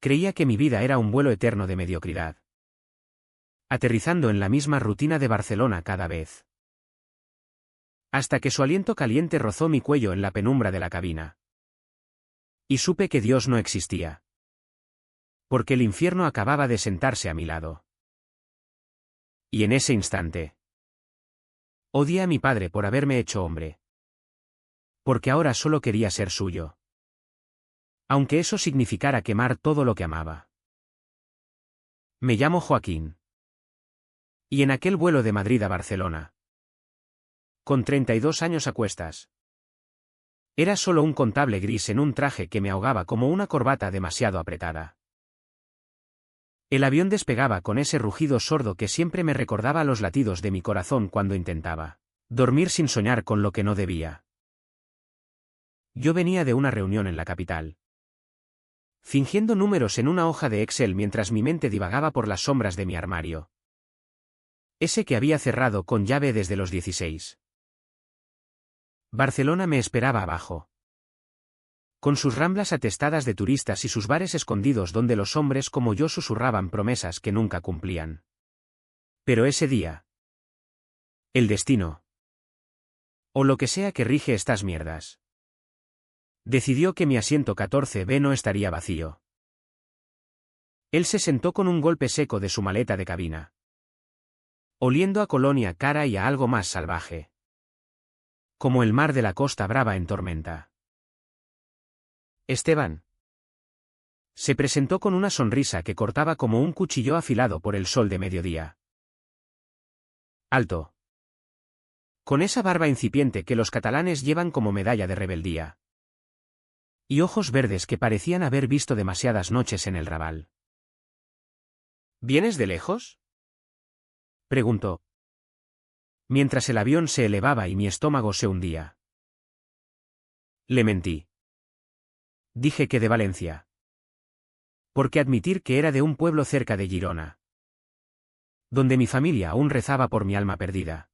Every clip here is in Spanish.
Creía que mi vida era un vuelo eterno de mediocridad, aterrizando en la misma rutina de Barcelona cada vez. Hasta que su aliento caliente rozó mi cuello en la penumbra de la cabina. Y supe que Dios no existía. Porque el infierno acababa de sentarse a mi lado. Y en ese instante, odié a mi padre por haberme hecho hombre. Porque ahora solo quería ser suyo. Aunque eso significara quemar todo lo que amaba. Me llamo Joaquín. Y en aquel vuelo de Madrid a Barcelona, con 32 años a cuestas, era solo un contable gris en un traje que me ahogaba como una corbata demasiado apretada. El avión despegaba con ese rugido sordo que siempre me recordaba los latidos de mi corazón cuando intentaba dormir sin soñar con lo que no debía. Yo venía de una reunión en la capital, fingiendo números en una hoja de Excel mientras mi mente divagaba por las sombras de mi armario. Ese que había cerrado con llave desde los 16. Barcelona me esperaba abajo, con sus ramblas atestadas de turistas y sus bares escondidos donde los hombres como yo susurraban promesas que nunca cumplían. Pero ese día, el destino, o lo que sea que rige estas mierdas, decidió que mi asiento 14B no estaría vacío. Él se sentó con un golpe seco de su maleta de cabina, oliendo a colonia cara y a algo más salvaje, como el mar de la Costa Brava en tormenta. Esteban. Se presentó con una sonrisa que cortaba como un cuchillo afilado por el sol de mediodía. Alto. Con esa barba incipiente que los catalanes llevan como medalla de rebeldía. Y ojos verdes que parecían haber visto demasiadas noches en el Raval. ¿Vienes de lejos?, preguntó, mientras el avión se elevaba y mi estómago se hundía. Le mentí. Dije que de Valencia. Porque admitir que era de un pueblo cerca de Girona, donde mi familia aún rezaba por mi alma perdida,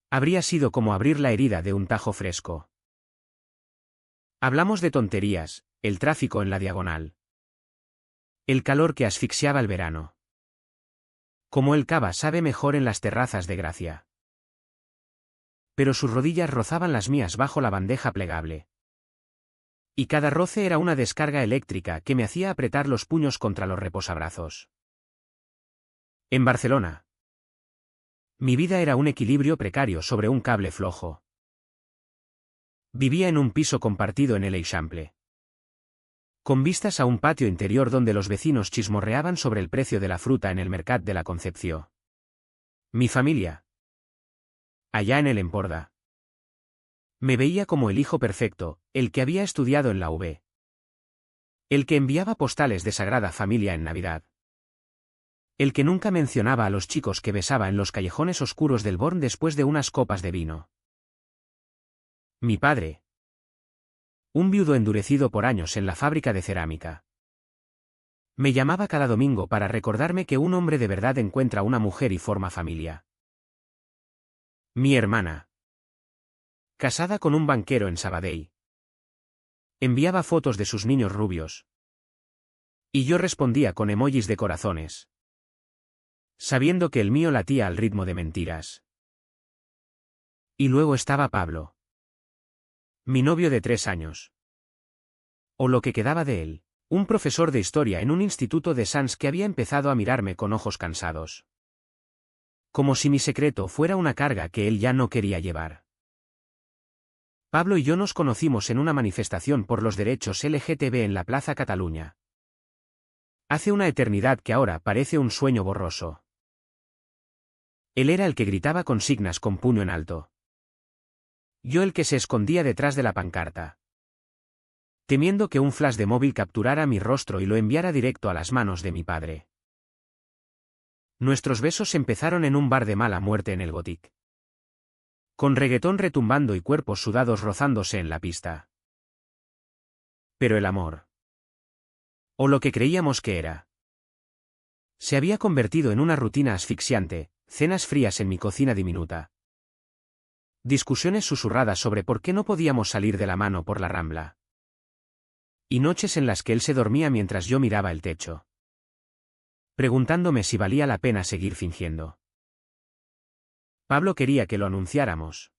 habría sido como abrir la herida de un tajo fresco. Hablamos de tonterías, el tráfico en la diagonal, el calor que asfixiaba el verano. Como el cava sabe mejor en las terrazas de Gracia. Pero sus rodillas rozaban las mías bajo la bandeja plegable. Y cada roce era una descarga eléctrica que me hacía apretar los puños contra los reposabrazos. En Barcelona, mi vida era un equilibrio precario sobre un cable flojo. Vivía en un piso compartido en el Eixample, con vistas a un patio interior donde los vecinos chismorreaban sobre el precio de la fruta en el Mercat de la Concepción. Mi familia, allá en el Emporda, me veía como el hijo perfecto, el que había estudiado en la UB. El que enviaba postales de Sagrada Familia en Navidad. El que nunca mencionaba a los chicos que besaba en los callejones oscuros del Born después de unas copas de vino. Mi padre, un viudo endurecido por años en la fábrica de cerámica, me llamaba cada domingo para recordarme que un hombre de verdad encuentra una mujer y forma familia. Mi hermana, casada con un banquero en Sabadell, enviaba fotos de sus niños rubios. Y yo respondía con emojis de corazones, sabiendo que el mío latía al ritmo de mentiras. Y luego estaba Pablo, mi novio de 3 años. O lo que quedaba de él, un profesor de historia en un instituto de Sans que había empezado a mirarme con ojos cansados. Como si mi secreto fuera una carga que él ya no quería llevar. Pablo y yo nos conocimos en una manifestación por los derechos LGTB en la Plaza Cataluña. Hace una eternidad que ahora parece un sueño borroso. Él era el que gritaba consignas con puño en alto. Yo el que se escondía detrás de la pancarta, temiendo que un flash de móvil capturara mi rostro y lo enviara directo a las manos de mi padre. Nuestros besos empezaron en un bar de mala muerte en el Gothic, con reggaetón retumbando y cuerpos sudados rozándose en la pista. Pero el amor, o lo que creíamos que era, se había convertido en una rutina asfixiante, cenas frías en mi cocina diminuta. Discusiones susurradas sobre por qué no podíamos salir de la mano por la Rambla. Y noches en las que él se dormía mientras yo miraba el techo, preguntándome si valía la pena seguir fingiendo. Pablo quería que lo anunciáramos.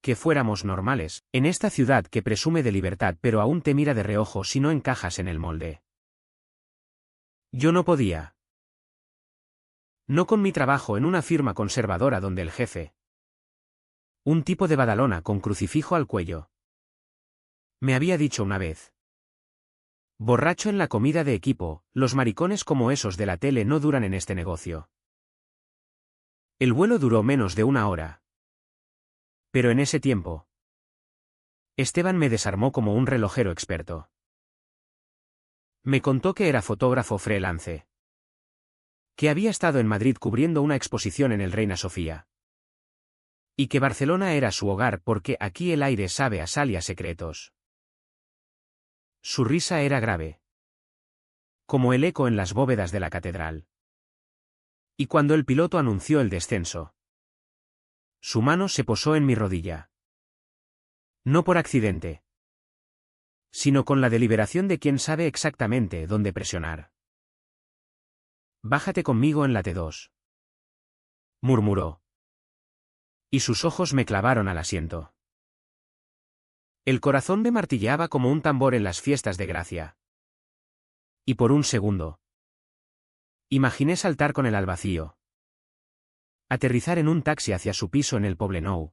Que fuéramos normales, en esta ciudad que presume de libertad pero aún te mira de reojo si no encajas en el molde. Yo no podía. No con mi trabajo en una firma conservadora donde el jefe, un tipo de Badalona con crucifijo al cuello, me había dicho una vez: borracho en la comida de equipo, los maricones como esos de la tele no duran en este negocio. El vuelo duró menos de 1 hora. Pero en ese tiempo, Esteban me desarmó como un relojero experto. Me contó que era fotógrafo freelance, que había estado en Madrid cubriendo una exposición en el Reina Sofía, y que Barcelona era su hogar porque aquí el aire sabe a sal y a secretos. Su risa era grave, como el eco en las bóvedas de la catedral. Y cuando el piloto anunció el descenso, su mano se posó en mi rodilla. No por accidente, sino con la deliberación de quien sabe exactamente dónde presionar. Bájate conmigo en la T2, murmuró. Y sus ojos me clavaron al asiento. El corazón me martilleaba como un tambor en las fiestas de Gracia. Y por un segundo, imaginé saltar con él al vacío. Aterrizar en un taxi hacia su piso en el Poblenou,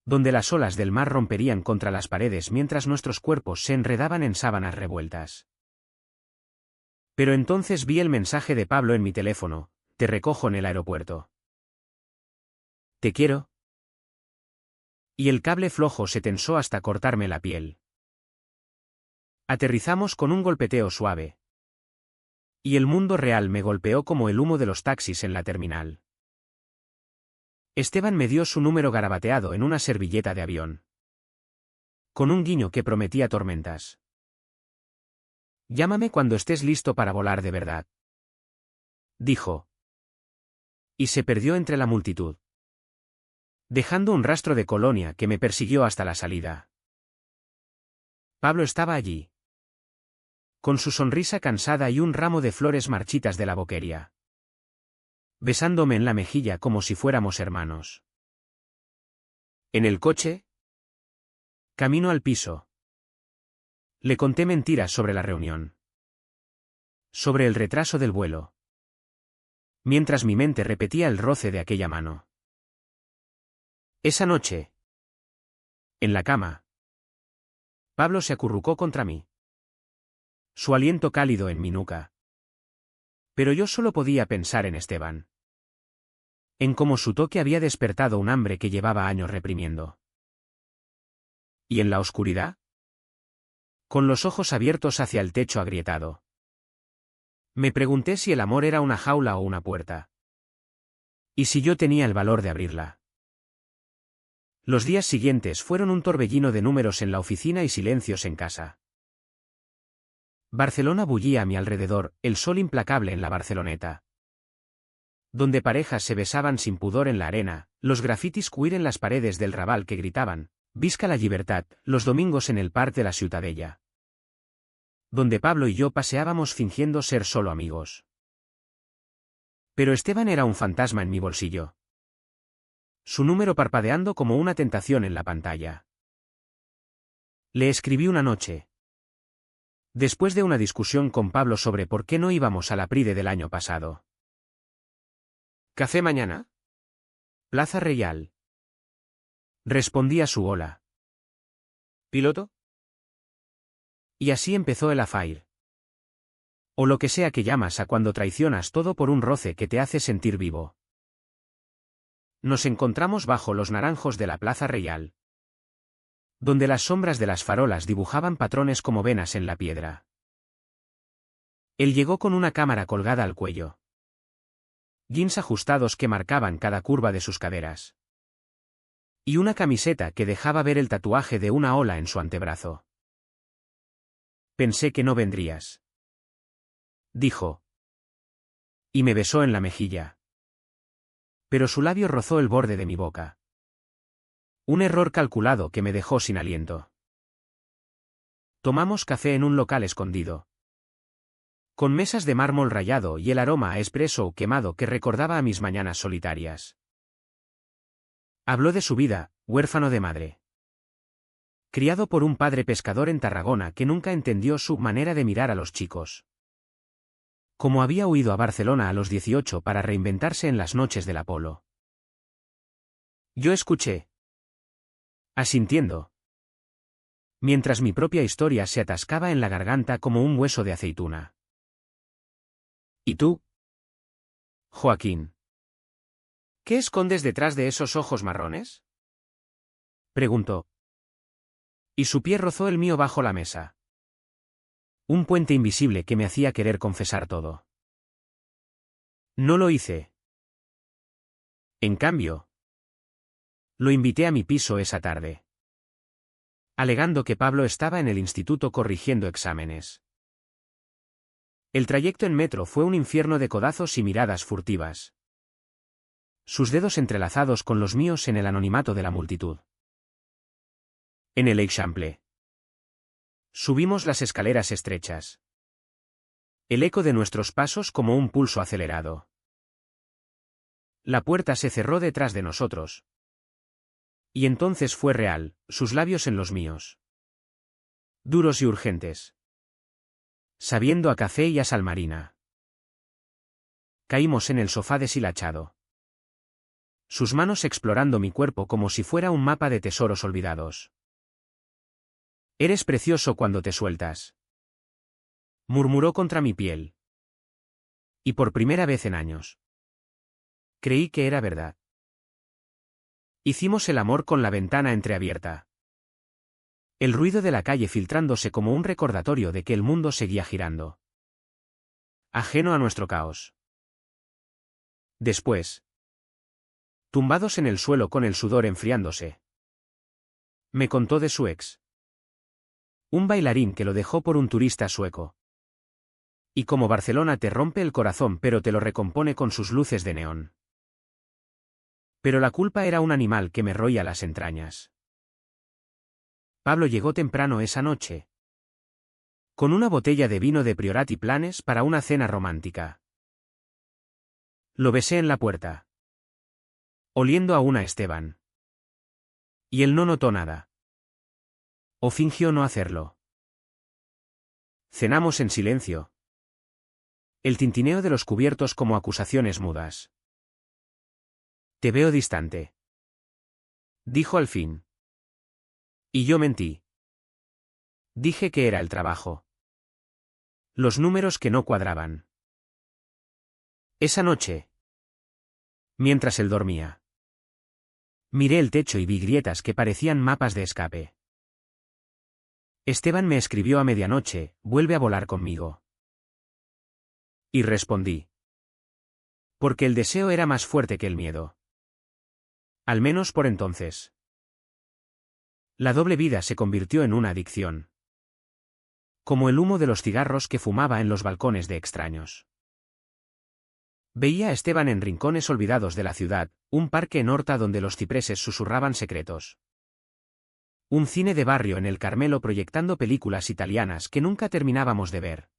donde las olas del mar romperían contra las paredes mientras nuestros cuerpos se enredaban en sábanas revueltas. Pero entonces vi el mensaje de Pablo en mi teléfono: te recojo en el aeropuerto. Te quiero. Y el cable flojo se tensó hasta cortarme la piel. Aterrizamos con un golpeteo suave. Y el mundo real me golpeó como el humo de los taxis en la terminal. Esteban me dio su número garabateado en una servilleta de avión, con un guiño que prometía tormentas. Llámame cuando estés listo para volar de verdad, dijo. Y se perdió entre la multitud, dejando un rastro de colonia que me persiguió hasta la salida. Pablo estaba allí, con su sonrisa cansada y un ramo de flores marchitas de la boquería, besándome en la mejilla como si fuéramos hermanos. En el coche, camino al piso, le conté mentiras sobre la reunión, sobre el retraso del vuelo, mientras mi mente repetía el roce de aquella mano. Esa noche, en la cama, Pablo se acurrucó contra mí, su aliento cálido en mi nuca. Pero yo solo podía pensar en Esteban, en cómo su toque había despertado un hambre que llevaba años reprimiendo. ¿Y en la oscuridad? Con los ojos abiertos hacia el techo agrietado, me pregunté si el amor era una jaula o una puerta. Y si yo tenía el valor de abrirla. Los días siguientes fueron un torbellino de números en la oficina y silencios en casa. Barcelona bullía a mi alrededor, el sol implacable en la Barceloneta, donde parejas se besaban sin pudor en la arena, los grafitis queer en las paredes del Raval que gritaban «Visca la llibertat», los domingos en el Parc de la Ciutadella, donde Pablo y yo paseábamos fingiendo ser solo amigos. Pero Esteban era un fantasma en mi bolsillo, su número parpadeando como una tentación en la pantalla. Le escribí una noche, después de una discusión con Pablo sobre por qué no íbamos a la Pride del año pasado. ¿Café mañana? Plaza Real. Respondí a su hola. ¿Piloto? Y así empezó el affair. O lo que sea que llamas a cuando traicionas todo por un roce que te hace sentir vivo. Nos encontramos bajo los naranjos de la Plaza Real, donde las sombras de las farolas dibujaban patrones como venas en la piedra. Él llegó con una cámara colgada al cuello, jeans ajustados que marcaban cada curva de sus caderas, y una camiseta que dejaba ver el tatuaje de una ola en su antebrazo. Pensé que no vendrías, dijo, y me besó en la mejilla. Pero su labio rozó el borde de mi boca. Un error calculado que me dejó sin aliento. Tomamos café en un local escondido, con mesas de mármol rayado y el aroma a espresso quemado que recordaba a mis mañanas solitarias. Habló de su vida, huérfano de madre. Criado por un padre pescador en Tarragona que nunca entendió su manera de mirar a los chicos. Como había huido a Barcelona a los 18 para reinventarse en las noches del Apolo. Yo escuché, asintiendo, mientras mi propia historia se atascaba en la garganta como un hueso de aceituna. ¿Y tú, Joaquín? ¿Qué escondes detrás de esos ojos marrones? Preguntó. Y su pie rozó el mío bajo la mesa. Un puente invisible que me hacía querer confesar todo. No lo hice. En cambio, lo invité a mi piso esa tarde, alegando que Pablo estaba en el instituto corrigiendo exámenes. El trayecto en metro fue un infierno de codazos y miradas furtivas. Sus dedos entrelazados con los míos en el anonimato de la multitud. En el Eixample. Subimos las escaleras estrechas. El eco de nuestros pasos como un pulso acelerado. La puerta se cerró detrás de nosotros. Y entonces fue real, sus labios en los míos. Duros y urgentes. Sabiendo a café y a sal marina. Caímos en el sofá deshilachado. Sus manos explorando mi cuerpo como si fuera un mapa de tesoros olvidados. Eres precioso cuando te sueltas. Murmuró contra mi piel. Y por primera vez en años. Creí que era verdad. Hicimos el amor con la ventana entreabierta. El ruido de la calle filtrándose como un recordatorio de que el mundo seguía girando. Ajeno a nuestro caos. Después. Tumbados en el suelo con el sudor enfriándose. Me contó de su ex. Un bailarín que lo dejó por un turista sueco. Y como Barcelona te rompe el corazón pero te lo recompone con sus luces de neón. Pero la culpa era un animal que me roía las entrañas. Pablo llegó temprano esa noche. Con una botella de vino de Priorat y planes para una cena romántica. Lo besé en la puerta. Oliendo aún a Esteban. Y él no notó nada. O fingió no hacerlo. Cenamos en silencio. El tintineo de los cubiertos como acusaciones mudas. Te veo distante. Dijo al fin. Y yo mentí. Dije que era el trabajo. Los números que no cuadraban. Esa noche. Mientras él dormía. Miré el techo y vi grietas que parecían mapas de escape. Esteban me escribió a medianoche, vuelve a volar conmigo. Y respondí. Porque el deseo era más fuerte que el miedo. Al menos por entonces. La doble vida se convirtió en una adicción. Como el humo de los cigarros que fumaba en los balcones de extraños. Veía a Esteban en rincones olvidados de la ciudad, un parque en Horta donde los cipreses susurraban secretos. Un cine de barrio en el Carmelo proyectando películas italianas que nunca terminábamos de ver.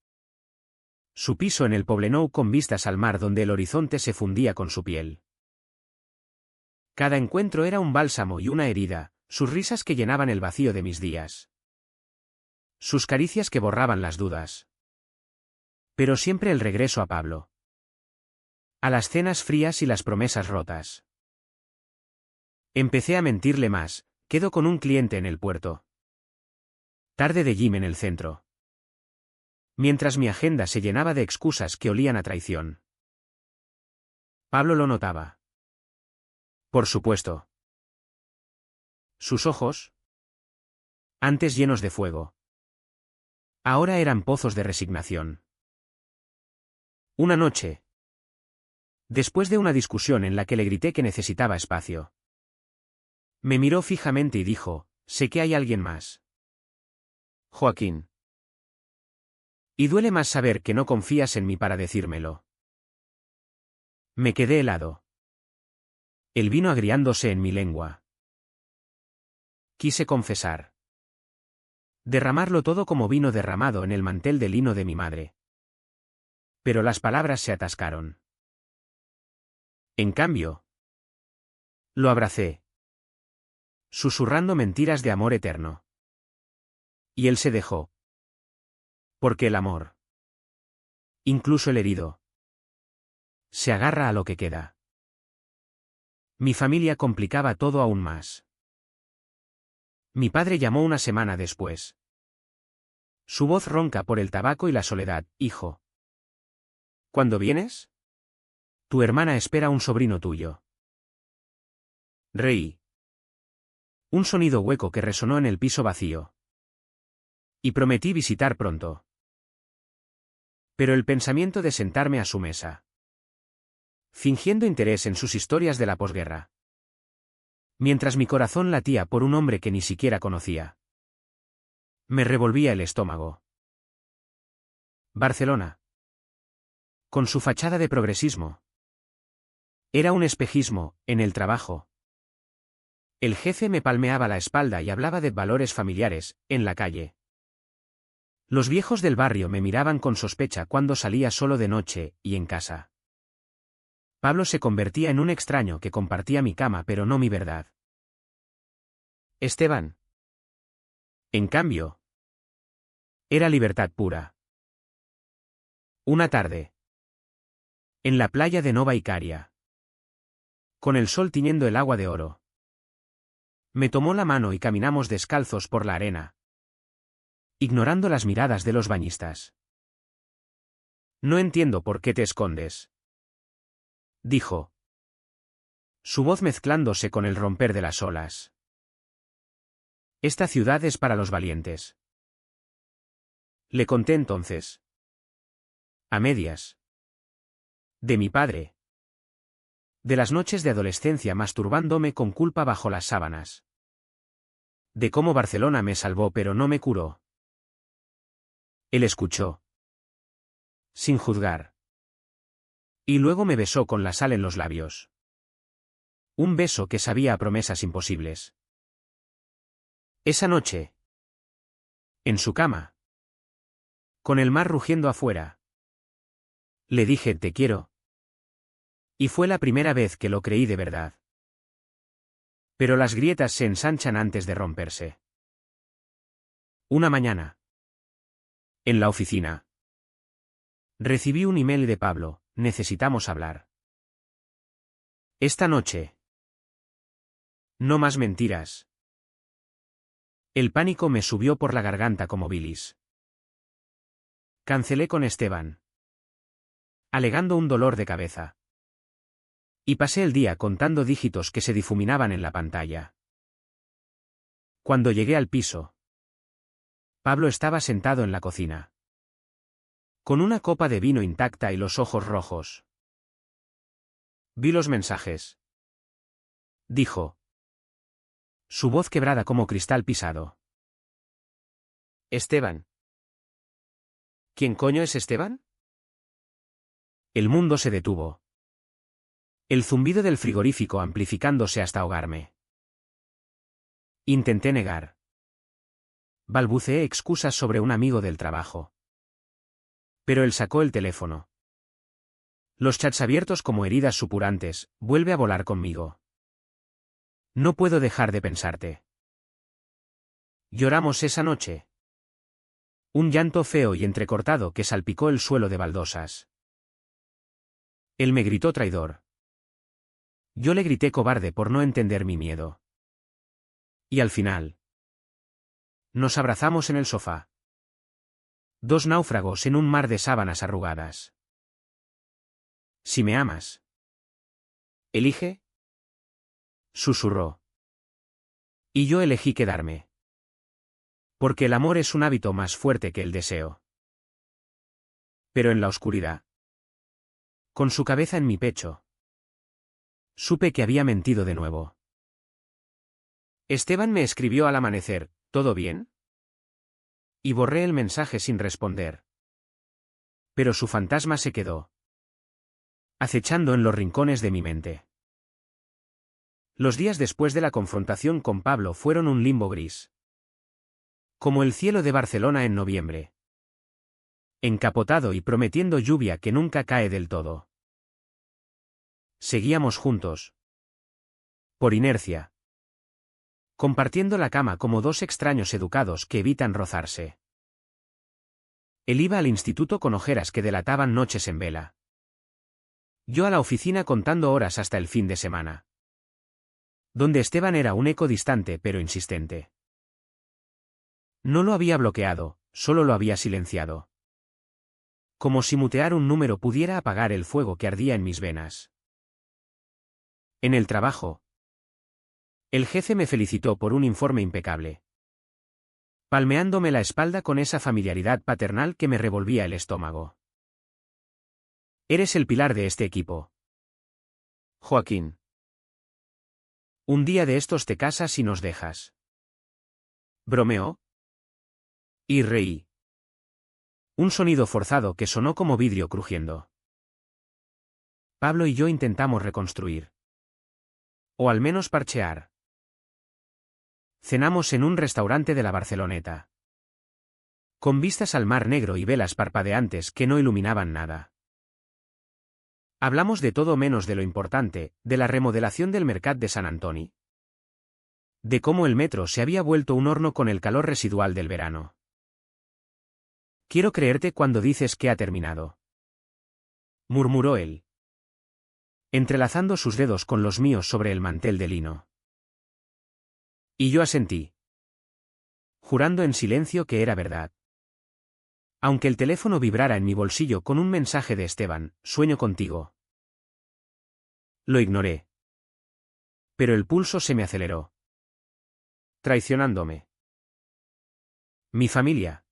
Su piso en el Poblenou con vistas al mar donde el horizonte se fundía con su piel. Cada encuentro era un bálsamo y una herida, sus risas que llenaban el vacío de mis días. Sus caricias que borraban las dudas. Pero siempre el regreso a Pablo. A las cenas frías y las promesas rotas. Empecé a mentirle más, quedo con un cliente en el puerto. Tarde de gym en el centro. Mientras mi agenda se llenaba de excusas que olían a traición. Pablo lo notaba. Por supuesto. Sus ojos, antes llenos de fuego, ahora eran pozos de resignación. Una noche. Después de una discusión en la que le grité que necesitaba espacio. Me miró fijamente y dijo, sé que hay alguien más. Joaquín. Y duele más saber que no confías en mí para decírmelo. Me quedé helado. El vino agriándose en mi lengua. Quise confesar. Derramarlo todo como vino derramado en el mantel de lino de mi madre. Pero las palabras se atascaron. En cambio, lo abracé, susurrando mentiras de amor eterno. Y él se dejó. Porque el amor, incluso el herido, se agarra a lo que queda. Mi familia complicaba todo aún más. Mi padre llamó una semana después. Su voz ronca por el tabaco y la soledad. Hijo. ¿Cuándo vienes? Tu hermana espera un sobrino tuyo. Reí. Un sonido hueco que resonó en el piso vacío. Y prometí visitar pronto. Pero el pensamiento de sentarme a su mesa, fingiendo interés en sus historias de la posguerra, mientras mi corazón latía por un hombre que ni siquiera conocía, me revolvía el estómago. Barcelona, con su fachada de progresismo, era un espejismo, en el trabajo. El jefe me palmeaba la espalda y hablaba de valores familiares, en la calle. Los viejos del barrio me miraban con sospecha cuando salía solo de noche, y en casa. Pablo se convertía en un extraño que compartía mi cama pero no mi verdad. Esteban, en cambio, era libertad pura. Una tarde, en la playa de Nova Icaria, con el sol tiñendo el agua de oro, me tomó la mano y caminamos descalzos por la arena, ignorando las miradas de los bañistas. No entiendo por qué te escondes, dijo, su voz mezclándose con el romper de las olas. Esta ciudad es para los valientes. Le conté entonces, a medias, de mi padre, de las noches de adolescencia masturbándome con culpa bajo las sábanas, de cómo Barcelona me salvó pero no me curó. Él escuchó, sin juzgar, y luego me besó con la sal en los labios. Un beso que sabía a promesas imposibles. Esa noche, en su cama, con el mar rugiendo afuera, le dije te quiero. Y fue la primera vez que lo creí de verdad. Pero las grietas se ensanchan antes de romperse. Una mañana, en la oficina, recibí un email de Pablo, necesitamos hablar. Esta noche. No más mentiras. El pánico me subió por la garganta como bilis. Cancelé con Esteban, alegando un dolor de cabeza. Y pasé el día contando dígitos que se difuminaban en la pantalla. Cuando llegué al piso, Pablo estaba sentado en la cocina, con una copa de vino intacta y los ojos rojos. Vi los mensajes, dijo, su voz quebrada como cristal pisado. Esteban. ¿Quién coño es Esteban? El mundo se detuvo. El zumbido del frigorífico amplificándose hasta ahogarme. Intenté negar. Balbuceé excusas sobre un amigo del trabajo. Pero él sacó el teléfono. Los chats abiertos como heridas supurantes, vuelve a volar conmigo. No puedo dejar de pensarte. Lloramos esa noche. Un llanto feo y entrecortado que salpicó el suelo de baldosas. Él me gritó traidor. Yo le grité cobarde por no entender mi miedo. Y al final, nos abrazamos en el sofá. Dos náufragos en un mar de sábanas arrugadas. Si me amas, elige, susurró. Y yo elegí quedarme. Porque el amor es un hábito más fuerte que el deseo. Pero en la oscuridad, con su cabeza en mi pecho, supe que había mentido de nuevo. Esteban me escribió al amanecer, ¿todo bien? Y borré el mensaje sin responder. Pero su fantasma se quedó, acechando en los rincones de mi mente. Los días después de la confrontación con Pablo fueron un limbo gris. Como el cielo de Barcelona en noviembre. Encapotado y prometiendo lluvia que nunca cae del todo. Seguíamos juntos. Por inercia. Compartiendo la cama como dos extraños educados que evitan rozarse. Él iba al instituto con ojeras que delataban noches en vela. Yo a la oficina contando horas hasta el fin de semana. Donde Esteban era un eco distante pero insistente. No lo había bloqueado, solo lo había silenciado. Como si mutear un número pudiera apagar el fuego que ardía en mis venas. En el trabajo. El jefe me felicitó por un informe impecable. Palmeándome la espalda con esa familiaridad paternal que me revolvía el estómago. Eres el pilar de este equipo. Joaquín. Un día de estos te casas y nos dejas. Bromeó. Y reí. Un sonido forzado que sonó como vidrio crujiendo. Pablo y yo intentamos reconstruir. O al menos parchear. Cenamos en un restaurante de la Barceloneta. Con vistas al Mar Negro y velas parpadeantes que no iluminaban nada. Hablamos de todo menos de lo importante, de la remodelación del Mercat de Sant Antoni. De cómo el metro se había vuelto un horno con el calor residual del verano. Quiero creerte cuando dices que ha terminado. Murmuró él. Entrelazando sus dedos con los míos sobre el mantel de lino. Y yo asentí. Jurando en silencio que era verdad. Aunque el teléfono vibrara en mi bolsillo con un mensaje de Esteban, sueño contigo. Lo ignoré. Pero el pulso se me aceleró. Traicionándome. Mi familia.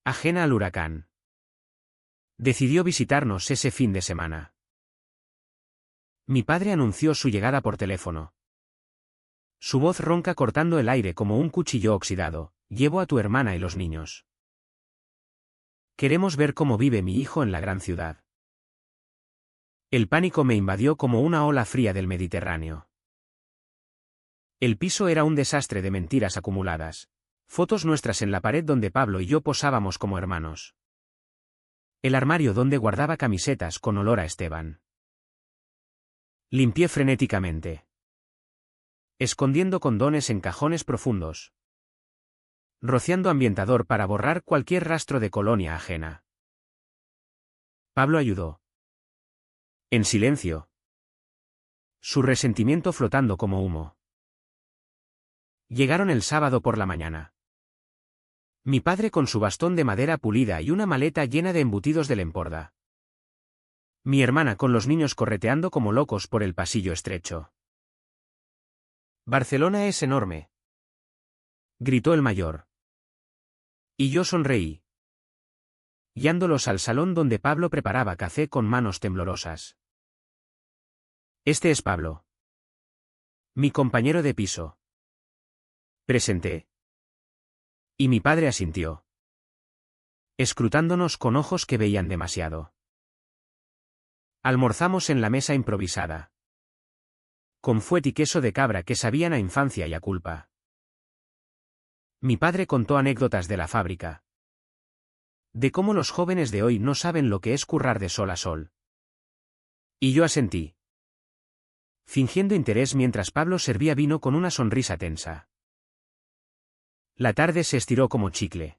Ajena al huracán. Decidió visitarnos ese fin de semana. Mi padre anunció su llegada por teléfono. Su voz ronca cortando el aire como un cuchillo oxidado. Llevo a tu hermana y los niños. Queremos ver cómo vive mi hijo en la gran ciudad. El pánico me invadió como una ola fría del Mediterráneo. El piso era un desastre de mentiras acumuladas. Fotos nuestras en la pared donde Pablo y yo posábamos como hermanos. El armario donde guardaba camisetas con olor a Esteban. Limpié frenéticamente. Escondiendo condones en cajones profundos. Rociando ambientador para borrar cualquier rastro de colonia ajena. Pablo ayudó. En silencio. Su resentimiento flotando como humo. Llegaron el sábado por la mañana. Mi padre con su bastón de madera pulida y una maleta llena de embutidos del Emporda. Mi hermana con los niños correteando como locos por el pasillo estrecho. Barcelona es enorme. Gritó el mayor. Y yo sonreí. Guiándolos al salón donde Pablo preparaba café con manos temblorosas. Este es Pablo. Mi compañero de piso. Presenté. Y mi padre asintió. Escrutándonos con ojos que veían demasiado. Almorzamos en la mesa improvisada. Con fuet y queso de cabra que sabían a infancia y a culpa. Mi padre contó anécdotas de la fábrica. De cómo los jóvenes de hoy no saben lo que es currar de sol a sol. Y yo asentí. Fingiendo interés mientras Pablo servía vino con una sonrisa tensa. La tarde se estiró como chicle.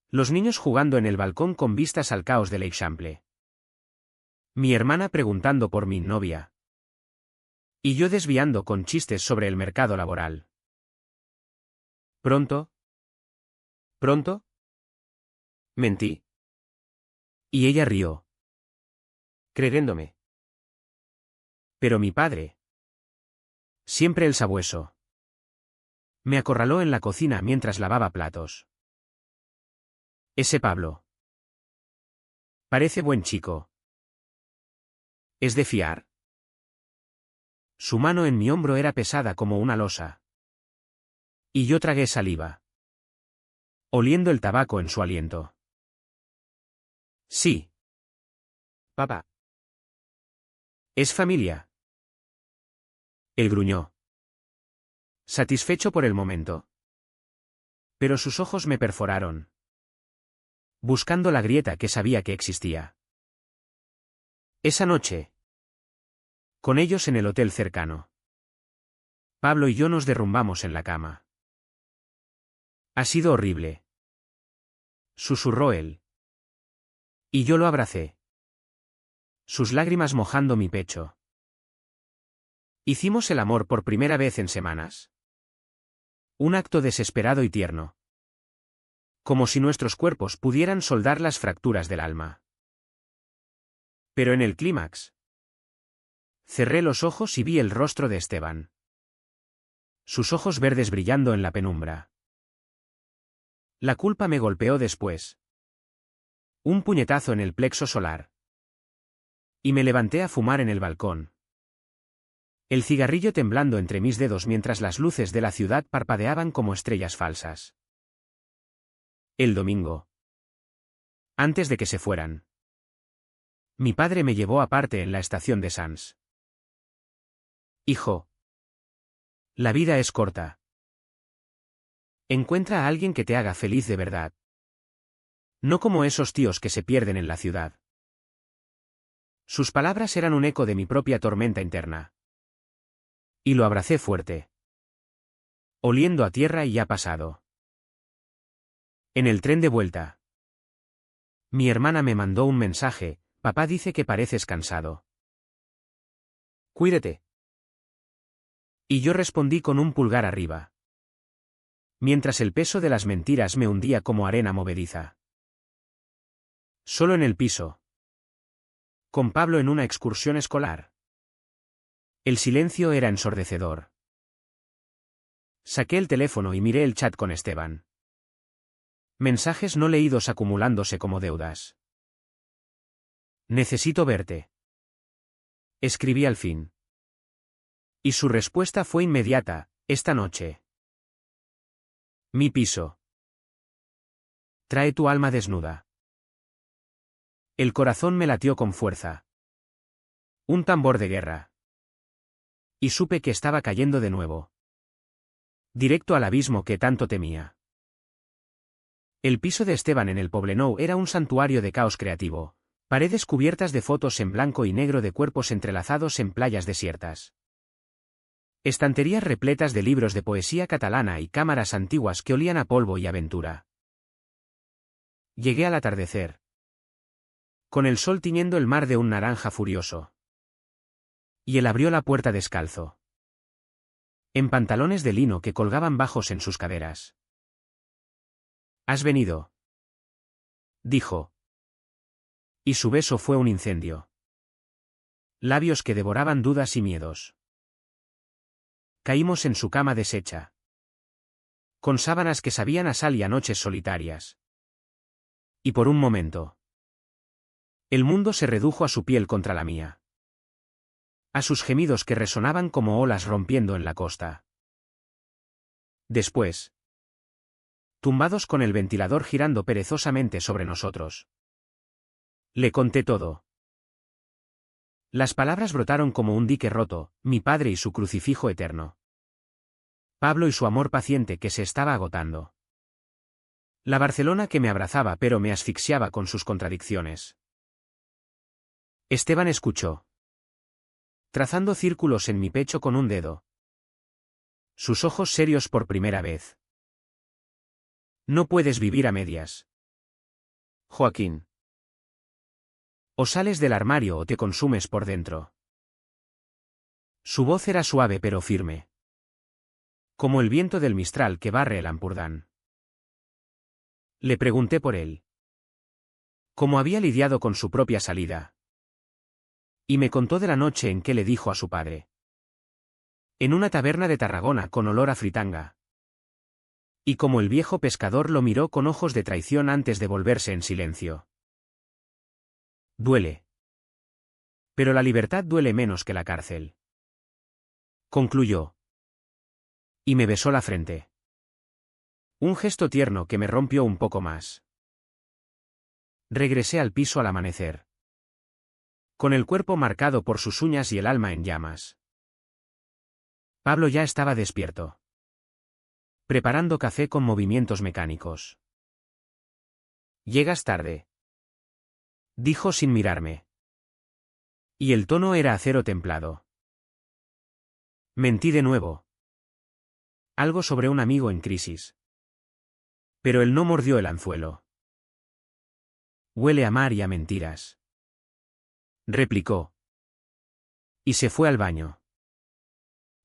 Los niños jugando en el balcón con vistas al caos de l'Eixample. Mi hermana preguntando por mi novia. Y yo desviando con chistes sobre el mercado laboral. ¿Pronto? ¿Pronto? Mentí. Y ella rió. Creyéndome. Pero mi padre. Siempre el sabueso. Me acorraló en la cocina mientras lavaba platos. Ese Pablo. Parece buen chico. ¿Es de fiar? Su mano en mi hombro era pesada como una losa. Y yo tragué saliva. Oliendo el tabaco en su aliento. Sí. Papá. ¿Es familia? Él gruñó. Satisfecho por el momento. Pero sus ojos me perforaron, buscando la grieta que sabía que existía. Esa noche, con ellos en el hotel cercano, Pablo y yo nos derrumbamos en la cama. Ha sido horrible, susurró él. Y yo lo abracé, sus lágrimas mojando mi pecho. Hicimos el amor por primera vez en semanas. Un acto desesperado y tierno. Como si nuestros cuerpos pudieran soldar las fracturas del alma. Pero en el clímax, cerré los ojos y vi el rostro de Esteban. Sus ojos verdes brillando en la penumbra. La culpa me golpeó después. Un puñetazo en el plexo solar. Y me levanté a fumar en el balcón. El cigarrillo temblando entre mis dedos mientras las luces de la ciudad parpadeaban como estrellas falsas. El domingo. Antes de que se fueran, mi padre me llevó aparte en la estación de Sants. Hijo, la vida es corta. Encuentra a alguien que te haga feliz de verdad. No como esos tíos que se pierden en la ciudad. Sus palabras eran un eco de mi propia tormenta interna. Y lo abracé fuerte. Oliendo a tierra y ya pasado. En el tren de vuelta. Mi hermana me mandó un mensaje: papá dice que pareces cansado. Cuídate. Y yo respondí con un pulgar arriba. Mientras el peso de las mentiras me hundía como arena movediza. Solo en el piso. Con Pablo en una excursión escolar. El silencio era ensordecedor. Saqué el teléfono y miré el chat con Esteban. Mensajes no leídos acumulándose como deudas. Necesito verte. Escribí al fin. Y su respuesta fue inmediata: esta noche. Mi piso. Trae tu alma desnuda. El corazón me latió con fuerza. Un tambor de guerra. Y supe que estaba cayendo de nuevo. Directo al abismo que tanto temía. El piso de Esteban en el Poblenou era un santuario de caos creativo. Paredes cubiertas de fotos en blanco y negro de cuerpos entrelazados en playas desiertas. Estanterías repletas de libros de poesía catalana y cámaras antiguas que olían a polvo y aventura. Llegué al atardecer. Con el sol tiñendo el mar de un naranja furioso. Y él abrió la puerta descalzo. En pantalones de lino que colgaban bajos en sus caderas. ¿Has venido?, dijo. Y su beso fue un incendio. Labios que devoraban dudas y miedos. Caímos en su cama deshecha. Con sábanas que sabían a sal y a noches solitarias. Y por un momento, el mundo se redujo a su piel contra la mía. A sus gemidos que resonaban como olas rompiendo en la costa. Después, tumbados con el ventilador girando perezosamente sobre nosotros, le conté todo. Las palabras brotaron como un dique roto: mi padre y su crucifijo eterno. Pablo y su amor paciente que se estaba agotando. La Barcelona que me abrazaba pero me asfixiaba con sus contradicciones. Esteban escuchó. Trazando círculos en mi pecho con un dedo. Sus ojos serios por primera vez. No puedes vivir a medias, Joaquín. O sales del armario o te consumes por dentro. Su voz era suave pero firme. Como el viento del Mistral que barre el Ampurdán. Le pregunté por él. Cómo había lidiado con su propia salida. Y me contó de la noche en que le dijo a su padre. En una taberna de Tarragona con olor a fritanga. Y como el viejo pescador lo miró con ojos de traición antes de volverse en silencio. Duele. Pero la libertad duele menos que la cárcel. Concluyó. Y me besó la frente. Un gesto tierno que me rompió un poco más. Regresé al piso al amanecer. Con el cuerpo marcado por sus uñas y el alma en llamas. Pablo ya estaba despierto. preparando café con movimientos mecánicos. «Llegas tarde», dijo sin mirarme. Y el tono era acero templado. Mentí de nuevo. Algo sobre un amigo en crisis. Pero él no mordió el anzuelo. «Huele a mar y a mentiras», replicó. Y se fue al baño,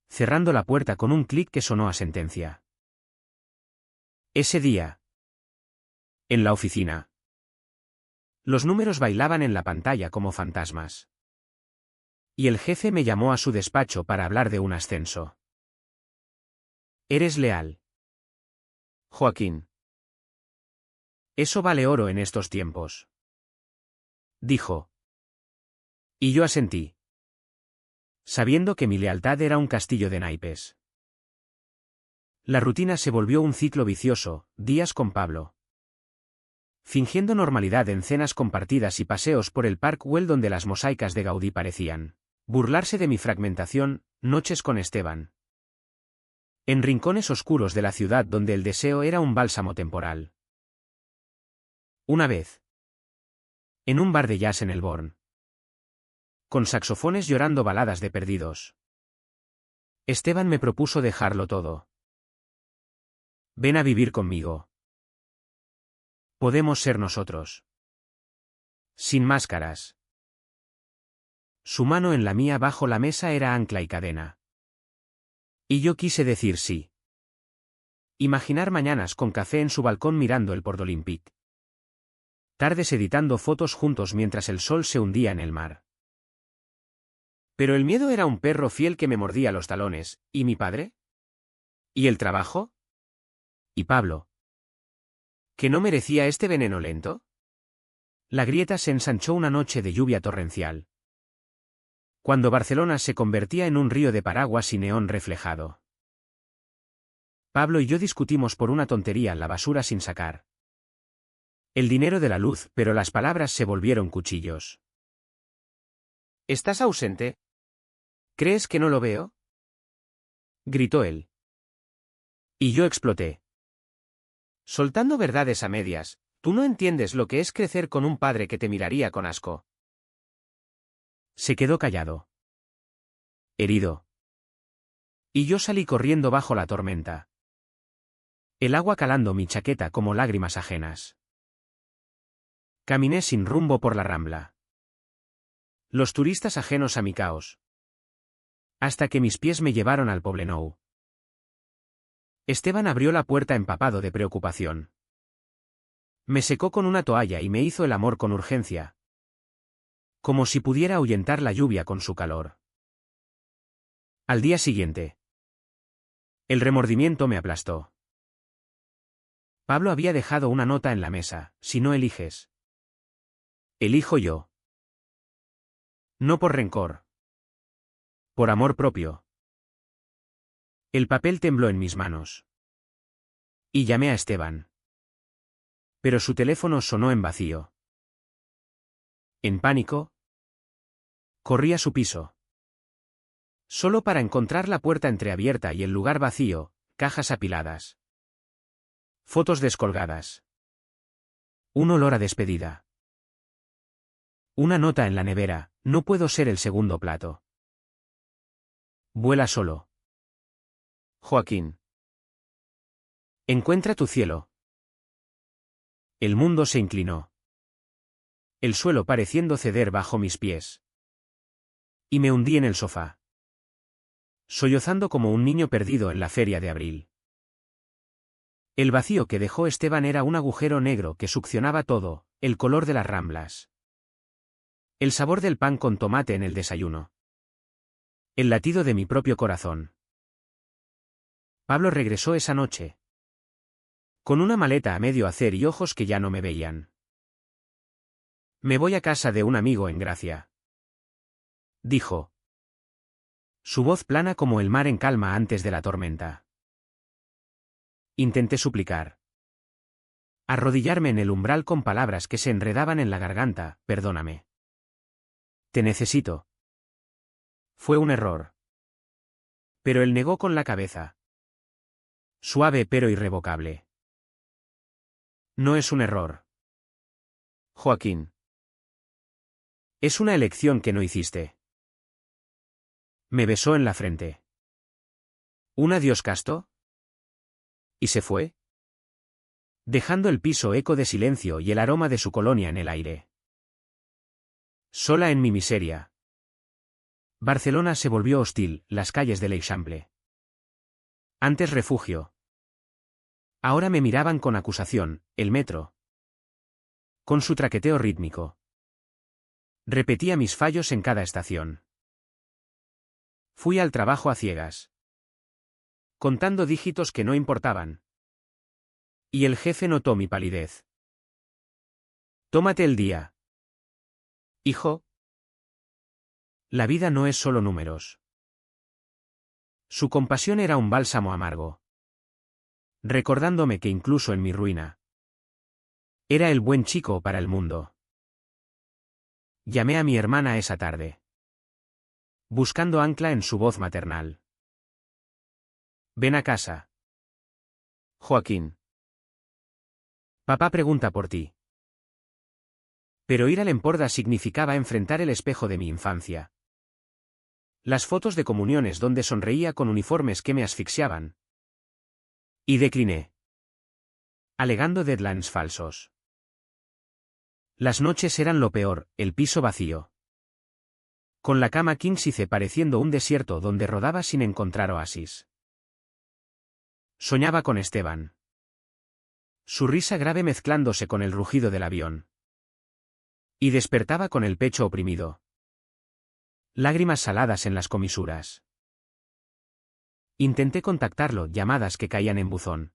cerrando la puerta con un clic que sonó a sentencia. Ese día, en la oficina, los números bailaban en la pantalla como fantasmas. Y el jefe me llamó a su despacho para hablar de un ascenso. «Eres leal, Joaquín. Eso vale oro en estos tiempos», dijo. Y yo asentí, sabiendo que mi lealtad era un castillo de naipes. La rutina se volvió un ciclo vicioso, días con Pablo, fingiendo normalidad en cenas compartidas y paseos por el Park Güell donde las mosaicas de Gaudí parecían burlarse de mi fragmentación, noches con Esteban, en rincones oscuros de la ciudad donde el deseo era un bálsamo temporal. Una vez, en un bar de jazz en el Born, con saxofones llorando baladas de perdidos, Esteban me propuso dejarlo todo. «Ven a vivir conmigo. Podemos ser nosotros. Sin máscaras». Su mano en la mía bajo la mesa era ancla y cadena. Y yo quise decir sí. Imaginar mañanas con café en su balcón mirando el Port Olympique. Tardes editando fotos juntos mientras el sol se hundía en el mar. Pero el miedo era un perro fiel que me mordía los talones, ¿y mi padre? ¿Y el trabajo? ¿Y Pablo? ¿Que no merecía este veneno lento? La grieta se ensanchó una noche de lluvia torrencial, cuando Barcelona se convertía en un río de paraguas y neón reflejado. Pablo y yo discutimos por una tontería la basura sin sacar. El dinero de la luz, pero las palabras se volvieron cuchillos. «¿Estás ausente? ¿Crees que no lo veo?», gritó él. Y yo exploté. «Soltando verdades a medias, tú no entiendes lo que es crecer con un padre que te miraría con asco». Se quedó callado, herido. Y yo salí corriendo bajo la tormenta, el agua calando mi chaqueta como lágrimas ajenas. Caminé sin rumbo por la Rambla, los turistas ajenos a mi caos, hasta que mis pies me llevaron al Poblenou. Esteban abrió la puerta empapado de preocupación. Me secó con una toalla y me hizo el amor con urgencia, como si pudiera ahuyentar la lluvia con su calor. Al día siguiente, el remordimiento me aplastó. Pablo había dejado una nota en la mesa: «Si no eliges, elijo yo». No por rencor, por amor propio. El papel tembló en mis manos. Y llamé a Esteban. Pero su teléfono sonó en vacío. En pánico, corrí a su piso, solo para encontrar la puerta entreabierta y el lugar vacío, cajas apiladas, fotos descolgadas, un olor a despedida. Una nota en la nevera: «No puedo ser el segundo plato. Vuela solo, Joaquín. Encuentra tu cielo». El mundo se inclinó, el suelo pareciendo ceder bajo mis pies. Y me hundí en el sofá, sollozando como un niño perdido en la feria de abril. El vacío que dejó Esteban era un agujero negro que succionaba todo: el color de las Ramblas, el sabor del pan con tomate en el desayuno, el latido de mi propio corazón. Pablo regresó esa noche, con una maleta a medio hacer y ojos que ya no me veían. «Me voy a casa de un amigo en Gracia», dijo. Su voz plana como el mar en calma antes de la tormenta. Intenté suplicar, arrodillarme en el umbral con palabras que se enredaban en la garganta: «Perdóname. Te necesito». Fue un error. Pero él negó con la cabeza. Suave pero irrevocable. No es un error. Joaquín. Es una elección que no hiciste. Me besó en la frente. ¿Un adiós casto? ¿Y se fue? Dejando el piso eco de silencio y el aroma de su colonia en el aire. Sola en mi miseria. Barcelona se volvió hostil, las calles del Eixample. Antes refugio. Ahora me miraban con acusación, el metro. Con su traqueteo rítmico. Repetía mis fallos en cada estación. Fui al trabajo a ciegas. Contando dígitos que no importaban. Y el jefe notó mi palidez. Tómate el día. Hijo. La vida no es solo números. Su compasión era un bálsamo amargo. Recordándome que incluso en mi ruina. Era el buen chico para el mundo. Llamé a mi hermana esa tarde. Buscando ancla en su voz maternal. Ven a casa. Joaquín. Papá pregunta por ti. Pero ir al Emporda significaba enfrentar el espejo de mi infancia. Las fotos de comuniones donde sonreía con uniformes que me asfixiaban. Y decliné. Alegando deadlines falsos. Las noches eran lo peor, el piso vacío. Con la cama quínsice pareciendo un desierto donde rodaba sin encontrar oasis. Soñaba con Esteban. Su risa grave mezclándose con el rugido del avión. Y despertaba con el pecho oprimido. Lágrimas saladas en las comisuras. Intenté contactarlo, llamadas que caían en buzón.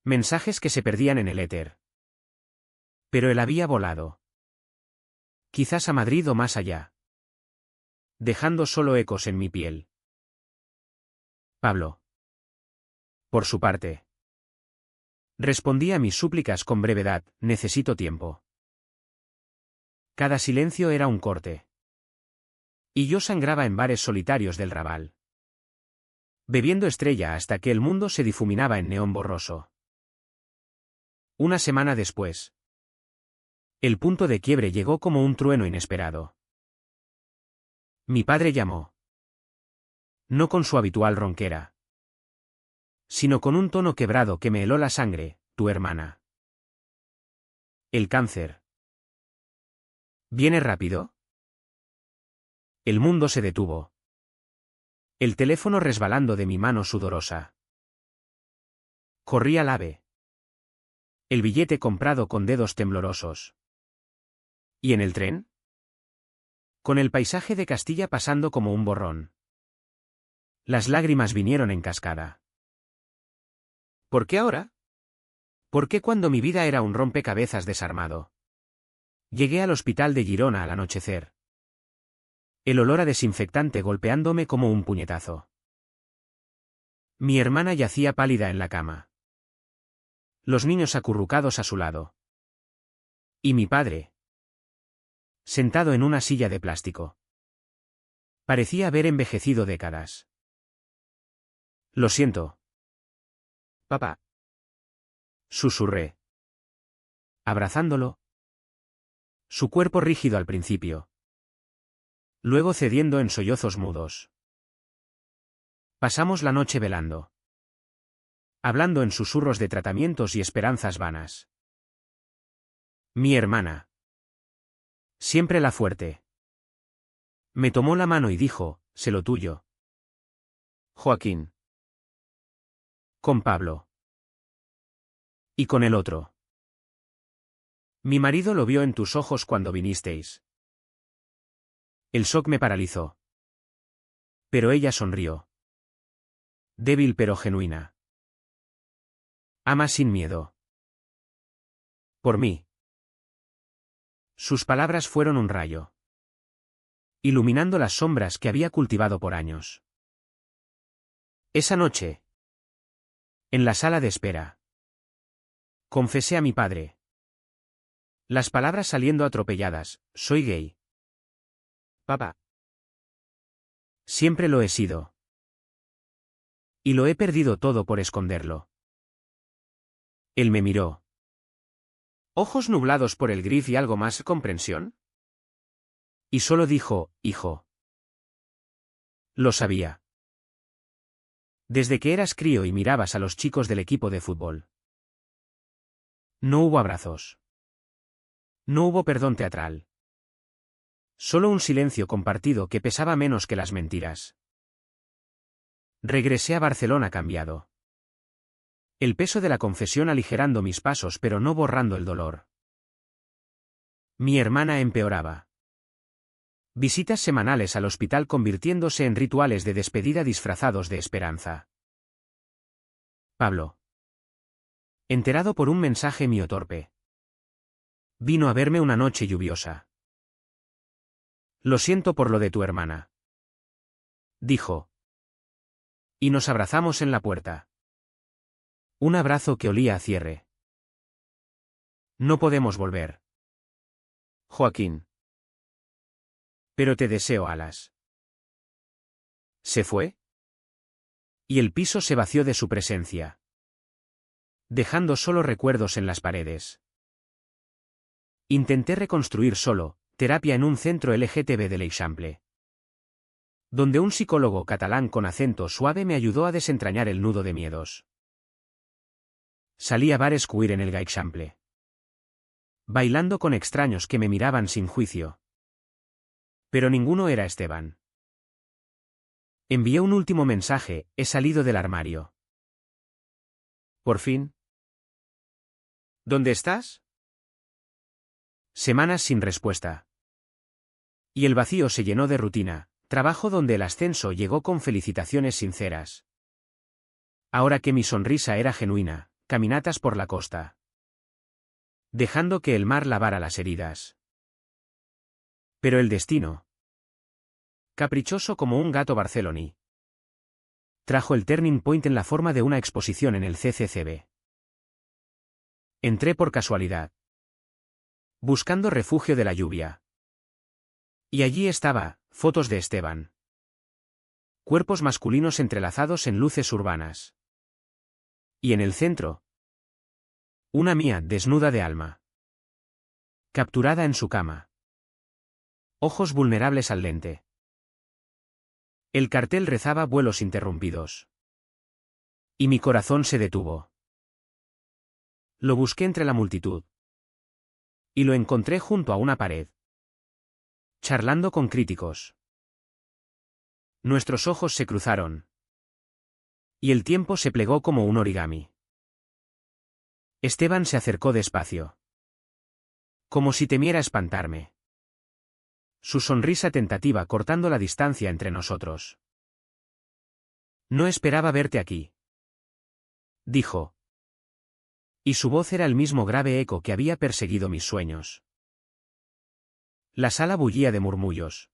Mensajes que se perdían en el éter. Pero él había volado. Quizás a Madrid o más allá. Dejando solo ecos en mi piel. Pablo. Por su parte. Respondía a mis súplicas con brevedad, necesito tiempo. Cada silencio era un corte. Y yo sangraba en bares solitarios del Raval. Bebiendo estrella hasta que el mundo se difuminaba en neón borroso. Una semana después. El punto de quiebre llegó como un trueno inesperado. Mi padre llamó. No con su habitual ronquera. Sino con un tono quebrado que me heló la sangre, tu hermana. El cáncer. ¿Viene rápido? El mundo se detuvo. El teléfono resbalando de mi mano sudorosa. Corrí al AVE. El billete comprado con dedos temblorosos. ¿Y en el tren? Con el paisaje de Castilla pasando como un borrón. Las lágrimas vinieron en cascada. ¿Por qué ahora? ¿Por qué cuando mi vida era un rompecabezas desarmado? Llegué al hospital de Girona al anochecer. El olor a desinfectante golpeándome como un puñetazo. Mi hermana yacía pálida en la cama. Los niños acurrucados a su lado. Y mi padre. Sentado en una silla de plástico. Parecía haber envejecido décadas. Lo siento. Papá. Susurré. Abrazándolo. Su cuerpo rígido al principio. Luego cediendo en sollozos mudos. Pasamos la noche velando. Hablando en susurros de tratamientos y esperanzas vanas. Mi hermana. Siempre la fuerte. Me tomó la mano y dijo, sé lo tuyo. Joaquín. Con Pablo. Y con el otro. Mi marido lo vio en tus ojos cuando vinisteis. El shock me paralizó. Pero ella sonrió. Débil pero genuina. Ama sin miedo. Por mí. Sus palabras fueron un rayo. Iluminando las sombras que había cultivado por años. Esa noche. En la sala de espera. Confesé a mi padre. Las palabras saliendo atropelladas, soy gay. Papá. Siempre lo he sido. Y lo he perdido todo por esconderlo. Él me miró. ¿Ojos nublados por el gris y algo más comprensión? Y solo dijo, hijo. Lo sabía. Desde que eras crío y mirabas a los chicos del equipo de fútbol. No hubo abrazos. No hubo perdón teatral. Solo un silencio compartido que pesaba menos que las mentiras. Regresé a Barcelona cambiado. El peso de la confesión aligerando mis pasos pero no borrando el dolor. Mi hermana empeoraba. Visitas semanales al hospital convirtiéndose en rituales de despedida disfrazados de esperanza. Pablo. Enterado por un mensaje mío torpe. Vino a verme una noche lluviosa. Lo siento por lo de tu hermana. Dijo. Y nos abrazamos en la puerta. Un abrazo que olía a cierre. No podemos volver. Joaquín. Pero te deseo alas. ¿Se fue? Y el piso se vació de su presencia, dejando solo recuerdos en las paredes. Intenté reconstruir solo, terapia en un centro LGTB de l'Eixample, donde un psicólogo catalán con acento suave me ayudó a desentrañar el nudo de miedos. Salí a bares queer en el L'Eixample, bailando con extraños que me miraban sin juicio. Pero ninguno era Esteban. Envié un último mensaje, he salido del armario. Por fin. ¿Dónde estás? Semanas sin respuesta. Y el vacío se llenó de rutina, trabajo donde el ascenso llegó con felicitaciones sinceras. Ahora que mi sonrisa era genuina, caminatas por la costa, dejando que el mar lavara las heridas. Pero el destino, caprichoso como un gato barceloní, trajo el turning point en la forma de una exposición en el CCCB. Entré por casualidad, buscando refugio de la lluvia. Y allí estaba, fotos de Esteban. Cuerpos masculinos entrelazados en luces urbanas. Y en el centro, una mía desnuda de alma, capturada en su cama. Ojos vulnerables al lente. El cartel rezaba vuelos interrumpidos. Y mi corazón se detuvo. Lo busqué entre la multitud. Y lo encontré junto a una pared, charlando con críticos. Nuestros ojos se cruzaron. Y el tiempo se plegó como un origami. Esteban se acercó despacio, como si temiera espantarme. Su sonrisa tentativa cortando la distancia entre nosotros. No esperaba verte aquí, dijo. Y su voz era el mismo grave eco que había perseguido mis sueños. La sala bullía de murmullos.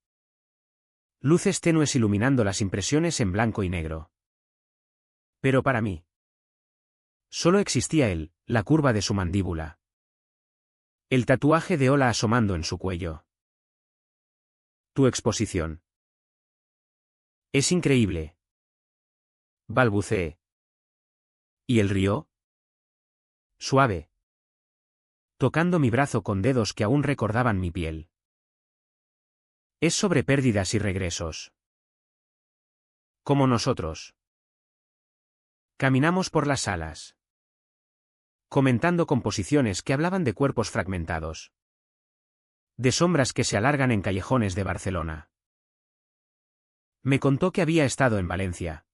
Luces tenues iluminando las impresiones en blanco y negro. Pero para mí, solo existía él, la curva de su mandíbula. El tatuaje de ola asomando en su cuello. Tu exposición. Es increíble. Balbuceé. ¿Y el río? Suave. Tocando mi brazo con dedos que aún recordaban mi piel. Es sobre pérdidas y regresos. Como nosotros. Caminamos por las salas, comentando composiciones que hablaban de cuerpos fragmentados, de sombras que se alargan en callejones de Barcelona. Me contó que había estado en Valencia,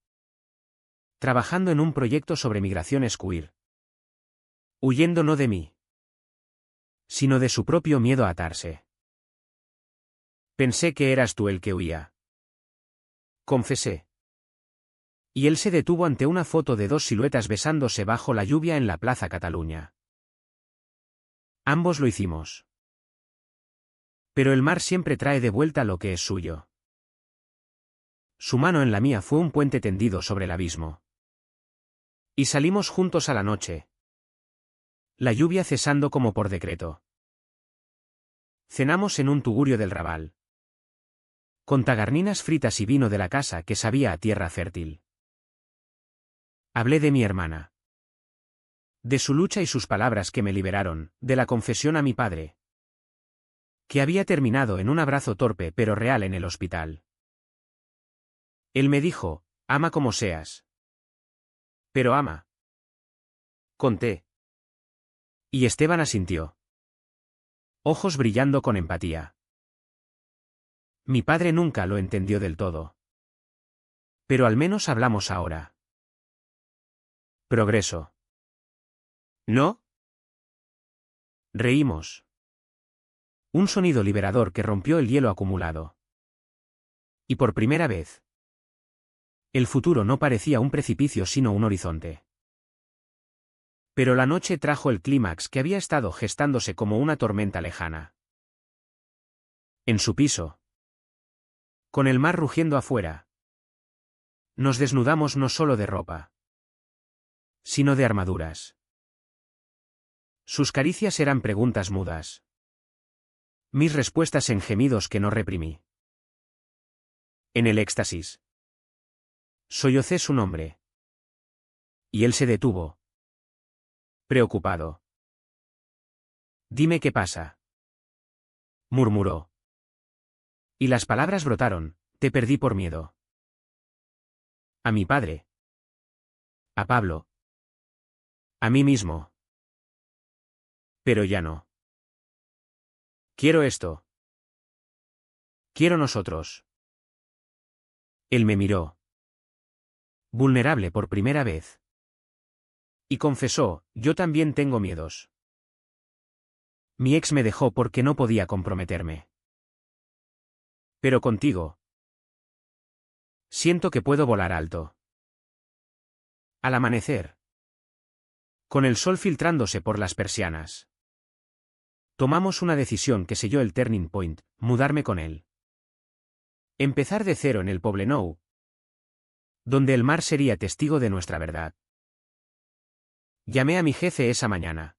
trabajando en un proyecto sobre migraciones queer. Huyendo no de mí, sino de su propio miedo a atarse. Pensé que eras tú el que huía. Confesé. Y él se detuvo ante una foto de dos siluetas besándose bajo la lluvia en la Plaza Cataluña. Ambos lo hicimos. Pero el mar siempre trae de vuelta lo que es suyo. Su mano en la mía fue un puente tendido sobre el abismo. Y salimos juntos a la noche. La lluvia cesando como por decreto. Cenamos en un tugurio del Raval, con tagarninas fritas y vino de la casa que sabía a tierra fértil. Hablé de mi hermana. De su lucha y sus palabras que me liberaron, de la confesión a mi padre. Que había terminado en un abrazo torpe pero real en el hospital. Él me dijo, ama como seas. Pero ama. Conté. Y Esteban asintió. Ojos brillando con empatía. Mi padre nunca lo entendió del todo. Pero al menos hablamos ahora. Progreso. ¿No? Reímos. Un sonido liberador que rompió el hielo acumulado. Y por primera vez. El futuro no parecía un precipicio sino un horizonte. Pero la noche trajo el clímax que había estado gestándose como una tormenta lejana. En su piso. Con el mar rugiendo afuera. Nos desnudamos no solo de ropa, sino de armaduras. Sus caricias eran preguntas mudas. Mis respuestas en gemidos que no reprimí. En el éxtasis. Sollocé su nombre. Y él se detuvo. Preocupado. Dime qué pasa. Murmuró. Y las palabras brotaron, te perdí por miedo. A mi padre. A Pablo. A mí mismo. Pero ya no. Quiero esto. Quiero nosotros. Él me miró. Vulnerable por primera vez. Y confesó, yo también tengo miedos. Mi ex me dejó porque no podía comprometerme. Pero contigo. Siento que puedo volar alto. Al amanecer. Con el sol filtrándose por las persianas. Tomamos una decisión que selló el turning point, mudarme con él. Empezar de cero en el Poblenou. Donde el mar sería testigo de nuestra verdad. Llamé a mi jefe esa mañana.